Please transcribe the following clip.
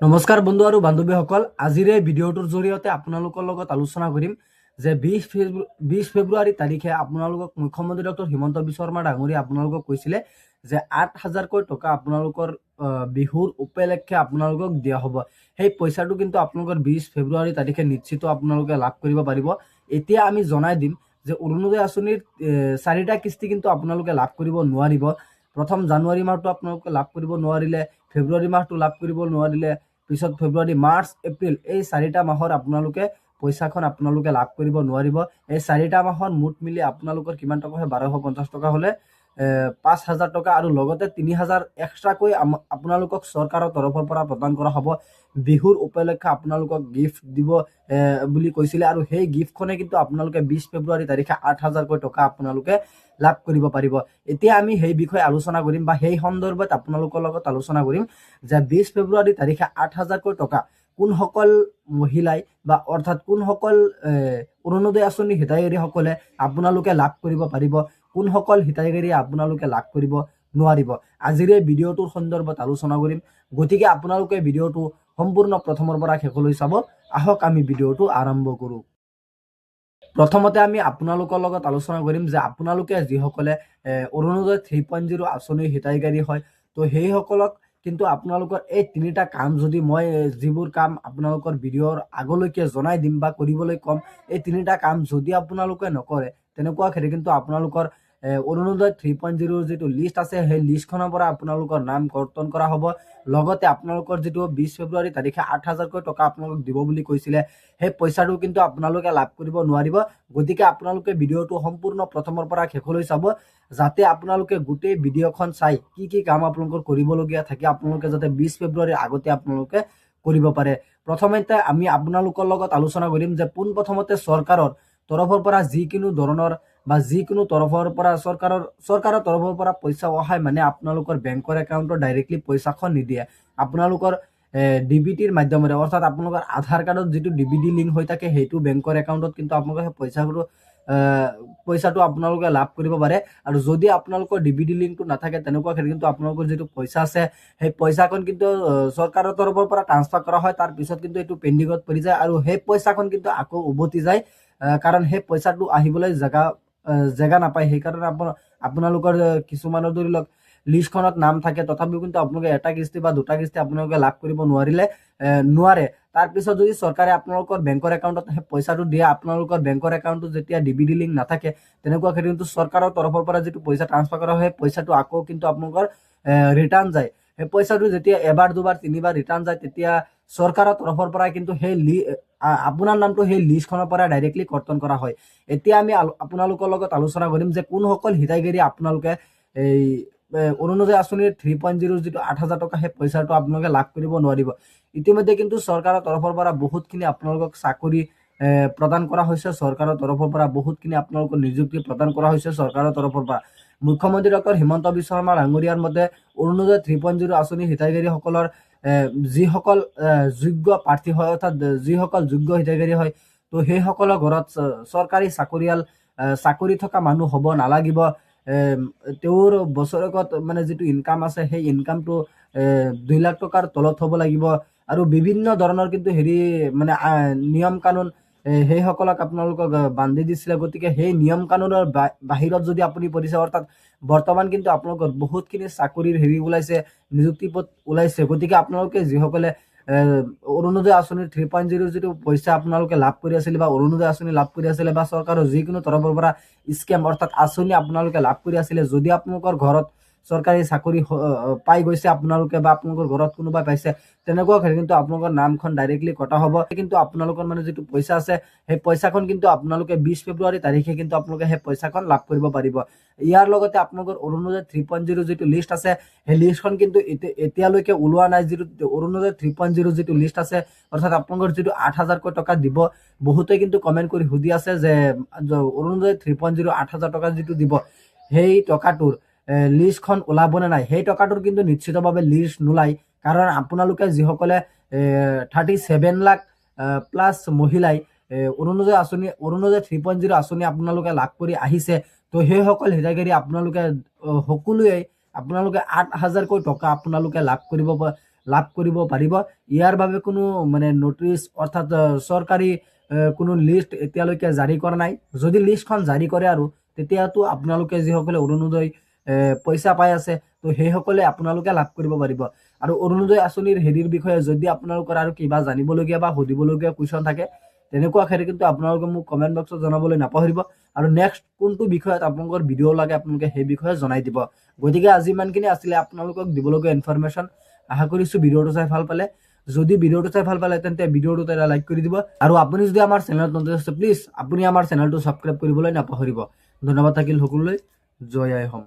নমস্কাৰ বন্ধু আৰু বান্ধৱীসকল, আজিৰ এই ভিডিঅ'টোৰ জৰিয়তে আপোনালোকৰ লগত আলোচনা কৰিম যে 20 ফেব্ৰুৱাৰী তাৰিখে আপোনালোকক মুখ্যমন্ত্ৰী ডক্টৰ হিমন্ত বিশ্ব শৰ্মা ডাঙৰীয়াই আপোনালোকক কৈছিলে যে 8,000কৈ টকা আপোনালোকৰ বিহুৰ উপলক্ষে আপোনালোকক দিয়া হ'ব। সেই পইচাটো কিন্তু আপোনালোকৰ 20 ফেব্ৰুৱাৰী তাৰিখে নিশ্চিত আপোনালোকে লাভ কৰিব পাৰিব। এতিয়া আমি জনাই দিম যে অৰুণোদয় আঁচনিৰ 4টা কিস্তি কিন্তু আপোনালোকে লাভ কৰিব নোৱাৰিব। প্ৰথম জানুৱাৰী মাহটো আপোনালোকে লাভ কৰিব নোৱাৰিলে, ফেব্ৰুৱাৰী মাহটো লাভ কৰিব নোৱাৰিলে, পিছত ফেব্ৰুৱাৰী, মাৰ্চ, এপ্ৰিল এই 4টা মাহৰ আপোনালোকে পইচাখন আপোনালোকে লাভ কৰিব নোৱাৰিব। এই 4টা মাহৰ মুঠ মিলি আপোনালোকৰ কিমান টকা হয়? 1250 টকা হ'লে 5,000 টকা আৰু লগতে 3,000 এক্সট্ৰাকৈ আপোনালোকক চৰকাৰৰ তৰফৰ পৰা প্ৰদান কৰা হ'ব। বিহুৰ উপলক্ষে আপোনালোকক গিফ্ট দিব বুলি কৈছিলে আৰু সেই গিফ্টখনে কিন্তু আপোনালোকে 20 ফেব্ৰুৱাৰী তাৰিখে 8,000কৈ টকা আপোনালোকে লাভ কৰিব পাৰিব। এতিয়া আমি সেই বিষয়ে আলোচনা কৰিম বা সেই সন্দৰ্ভত আপোনালোকৰ লগত আলোচনা কৰিম যে 20 ফেব্ৰুৱাৰী তাৰিখে 8,000কৈ টকা কোনসকল মহিলাই বা অৰ্থাৎ কোনসকল অৰুণোদয় আঁচনি হিতাধিকাৰীসকলে আপোনালোকে লাভ কৰিব পাৰিব, কোনসকল হিতাধিকাৰীয়ে আপোনালোকে লাভ কৰিব নোৱাৰিব। আজিৰ এই ভিডিঅ'টোৰ সন্দৰ্ভত আলোচনা কৰিম, গতিকে আপোনালোকে ভিডিঅ'টো সম্পূৰ্ণ প্ৰথমৰ পৰা শেষলৈ চাব। আহক আমি ভিডিঅ'টো আৰম্ভ কৰোঁ। প্ৰথমতে আমি আপোনালোকৰ লগত আলোচনা কৰিম যে আপোনালোকে যিসকলে অৰুণোদয় 3.0 আঁচনিৰ হিতাধিকাৰী হয়, তো সেইসকলক কিন্তু আপোনালোকৰ এই 3টা কাম যদি মই যিবোৰ কাম আপোনালোকৰ ভিডিঅ'ৰ আগলৈকে জনাই দিম বা কৰিবলৈ ক'ম, এই 3টা কাম যদি আপোনালোকে নকৰে তেনেকুৱা ক্ষেত্ৰত কিন্তু আপোনালোকৰ অৰুণোদয় 3.0 যিটো লিষ্ট আছে সেই লিষ্টখনৰ পৰা আপোনালোকৰ নাম কৰ্তন কৰা হ'ব। লগতে আপোনালোকৰ যিটো 20 ফেব্ৰুৱাৰী তাৰিখে 8,000কৈ টকা আপোনালোকক দিব বুলি কৈছিলে, সেই পইচাটো কিন্তু আপোনালোকে লাভ কৰিব নোৱাৰিব। গতিকে আপোনালোকে ভিডিঅ'টো সম্পূৰ্ণ প্ৰথমৰ পৰা শেষলৈ চাব, যাতে আপোনালোকে গোটেই ভিডিঅ'খন চাই কি কি কাম আপোনালোকৰ কৰিবলগীয়া থাকে আপোনালোকে যাতে 20 ফেব্ৰুৱাৰীৰ আগতে আপোনালোকে কৰিব পাৰে। প্ৰথমতে আমি আপোনালোকৰ লগত আলোচনা কৰিম যে পোনপ্ৰথমতে চৰকাৰৰ তৰফৰ পৰা যিকোনো ধৰণৰ বা যিকোনো তৰফৰ পৰা চৰকাৰৰ তৰফৰ পৰা পইচা অহায় মানে আপোনালোকৰ বেংকৰ একাউণ্টত ডাইৰেক্টলি পইচাখন নিদিয়ে। আপোনালোকৰ ডিবিটিৰ মাধ্যমেৰে অৰ্থাৎ আপোনালোকৰ আধাৰ কাৰ্ডত যিটো ডিবিটি লিংক হৈ থাকে সেইটো বেংকৰ একাউণ্টত কিন্তু আপোনালোকে পইচাটো আপোনালোকে লাভ কৰিব পাৰে। আৰু যদি আপোনালোকৰ ডিবিটি লিংকটো নাথাকে তেনেকুৱা ক্ষেত্ৰত কিন্তু আপোনালোকৰ যিটো পইচা আছে সেই পইচাখন কিন্তু চৰকাৰৰ তৰফৰ পৰা ট্ৰান্সফাৰ কৰা হয়, তাৰপিছত কিন্তু এইটো পেণ্ডিঙত পৰি যায় আৰু সেই পইচাখন কিন্তু আকৌ উভতি যায়, কাৰণ সেই পইচাটো আহিবলৈ জেগা নাপায়। সেইকাৰণে আপোনালোকৰ কিছুমানৰ ধৰি লওক লিষ্টখনত নাম থাকে, তথাপিও কিন্তু আপোনালোকে এটা কিস্তি বা দুটা কিস্তি আপোনালোকে লাভ কৰিব নোৱাৰে। তাৰপিছত যদি চৰকাৰে আপোনালোকৰ বেংকৰ একাউণ্টত সেই পইচাটো দিয়ে, আপোনালোকৰ বেংকৰ একাউণ্টত যেতিয়া ডিবিটি লিংক নাথাকে তেনেকুৱা ক্ষেত্ৰত কিন্তু চৰকাৰৰ তৰফৰ পৰা যিটো পইচা ট্ৰান্সফাৰ কৰা হয় পইচাটো আকৌ কিন্তু আপোনালোকৰ ৰিটাৰ্ণ যায়। সেই পইচাটো যেতিয়া এবাৰ দুবাৰ তিনিবাৰ ৰিটাৰ্ণ যায় তেতিয়া চৰকাৰৰ তৰফৰ পৰা কিন্তু সেই আপোনাৰ নামটো সেই লিষ্টখনৰ পৰা ডাইৰেক্টলি কৰ্তন কৰা হয়। এতিয়া আমি আপোনালোকৰ লগত আলোচনা কৰিম যে কোনসকল হিতাধিকাৰী আপোনালোকে এই অৰুণোদয় আঁচনিৰ 3.0 যিটো 8,000 টকা সেই পইচাটো আপোনালোকে লাভ কৰিব নোৱাৰিব। ইতিমধ্যে কিন্তু চৰকাৰৰ তৰফৰ পৰা বহুতখিনি আপোনালোকক চাকৰি প্ৰদান কৰা হৈছে, চৰকাৰৰ তৰফৰ পৰা বহুতখিনি আপোনালোকক নিযুক্তি প্ৰদান কৰা হৈছে চৰকাৰৰ তৰফৰ পৰা। মুখ্যমন্ত্ৰী ডক্টৰ হিমন্ত বিশ্ব শৰ্মা ডাঙৰীয়াৰ মতে অৰুণোদয় 3.0 আঁচনি হিতাধিকাৰীসকলৰ যিসকল যোগ্য প্ৰাৰ্থী হয় অৰ্থাৎ যিসকল যোগ্য হিতাধিকাৰী হয়, তো সেইসকলৰ ঘৰত চৰকাৰী চাকৰি থকা মানুহ হ'ব নালাগিব। তেওঁৰ বছৰেকত মানে যিটো ইনকাম আছে সেই ইনকামটো 2 লাখ টকাৰ তলত হ'ব লাগিব আৰু বিভিন্ন ধৰণৰ কিন্তু মানে নিয়ম কানুন সেইসকলক আপোনালোকক বান্ধি দিছিলে। গতিকে সেই নিয়ম কানুনৰ বাহিৰত যদি আপুনি পৰিছে, অৰ্থাৎ বৰ্তমান কিন্তু আপোনালোকৰ বহুতখিনি চাকৰিৰ ওলাইছে, নিযুক্তি পদ ওলাইছে। গতিকে আপোনালোকে যিসকলে অৰুণোদয় আঁচনিৰ 3.0 যিটো পইচা আপোনালোকে লাভ কৰি আছিলে বা অৰুণোদয় আঁচনি লাভ কৰি আছিলে বা চৰকাৰৰ যিকোনো তৰফৰ পৰা স্কেম অৰ্থাৎ আঁচনি আপোনালোকে লাভ কৰি আছিলে, যদি আপোনালোকৰ ঘৰত চৰকাৰী চাকৰি পাই গৈছে আপোনালোকে বা আপোনালোকৰ ঘৰত কোনোবাই পাইছে, তেনেকুৱা ক্ষেত্ৰত কিন্তু আপোনালোকৰ নামখন ডাইৰেক্টলি কটা হ'ব। কিন্তু আপোনালোকৰ মানে যিটো পইচা আছে সেই পইচাখন কিন্তু আপোনালোকে 20 ফেব্ৰুৱাৰী তাৰিখে কিন্তু আপোনালোকে সেই পইচাখন লাভ কৰিব পাৰিব। ইয়াৰ লগতে আপোনালোকৰ অৰুণোদয় 3.0 যিটো লিষ্ট আছে সেই লিষ্টখন কিন্তু এতিয়ালৈকে ওলোৱা নাই। যিটো অৰুণোদয় 3.0 যিটো লিষ্ট আছে অৰ্থাৎ আপোনালোকৰ যিটো 8,000কৈ টকা দিব, বহুতে কিন্তু কমেণ্ট কৰি সুধি আছে যে অৰুণোদয় 3.0 8,000 টকা যিটো দিব সেই টকাটোৰ লিষ্টখন ওলাবনে নাই। সেই টকাটোৰ কিন্তু নিশ্চিতভাৱে লিষ্ট নোলায়, কাৰণ আপোনালোকে যিসকলে 37 লাখ প্লাছ মহিলাই অৰুণোদয় 3.0 আঁচনি আপোনালোকে লাভ কৰি আহিছে, তো সেইসকল হিতাধিকাৰী আপোনালোকে সকলোৱে 8,000কৈ টকা আপোনালোকে লাভ কৰিব পাৰিব। ইয়াৰ বাবে কোনো মানে নটিচ অৰ্থাৎ চৰকাৰী কোনো লিষ্ট এতিয়ালৈকে জাৰি কৰা নাই। যদি লিষ্টখন জাৰি কৰে আৰু তেতিয়াতো আপোনালোকে যিসকলে অৰুণোদয় পইচা পাই আছে তো সেইসকলে আপোনালোকে লাভ কৰিব পাৰিব। আৰু অৰুণোদয় আঁচনিৰ হেৰিৰ বিষয়ে যদি আপোনালোকৰ আৰু কিবা জানিবলগীয়া বা সুধিবলগীয়া কুৱেশ্যন থাকে তেনেকুৱা ক্ষেত্ৰত কিন্তু আপোনালোকে মোক কমেণ্ট বক্সত জনাবলৈ নাপাহৰিব। আৰু নেক্সট কোনটো বিষয়ত আপোনালোকৰ ভিডিঅ' লাগে আপোনালোকে সেই বিষয়ে জনাই দিব। গতিকে আজি ইমানখিনি আছিলে আপোনালোকক দিবলগীয়া ইনফৰমেশ্যন। আশা কৰিছোঁ ভিডিঅ'টো চাই ভাল পালে। যদি ভিডিঅ'টো চাই ভাল পালে তেন্তে ভিডিঅ'টোত এটা লাইক কৰি দিব। আৰু আপুনি যদি আমাৰ চেনেলত নতুন আছে প্লিজ আপুনি আমাৰ চেনেলটো ছাবস্ক্ৰাইব কৰিবলৈ নাপাহৰিব। ধন্যবাদ থাকিল সকলোলৈ। জয় আই অসম।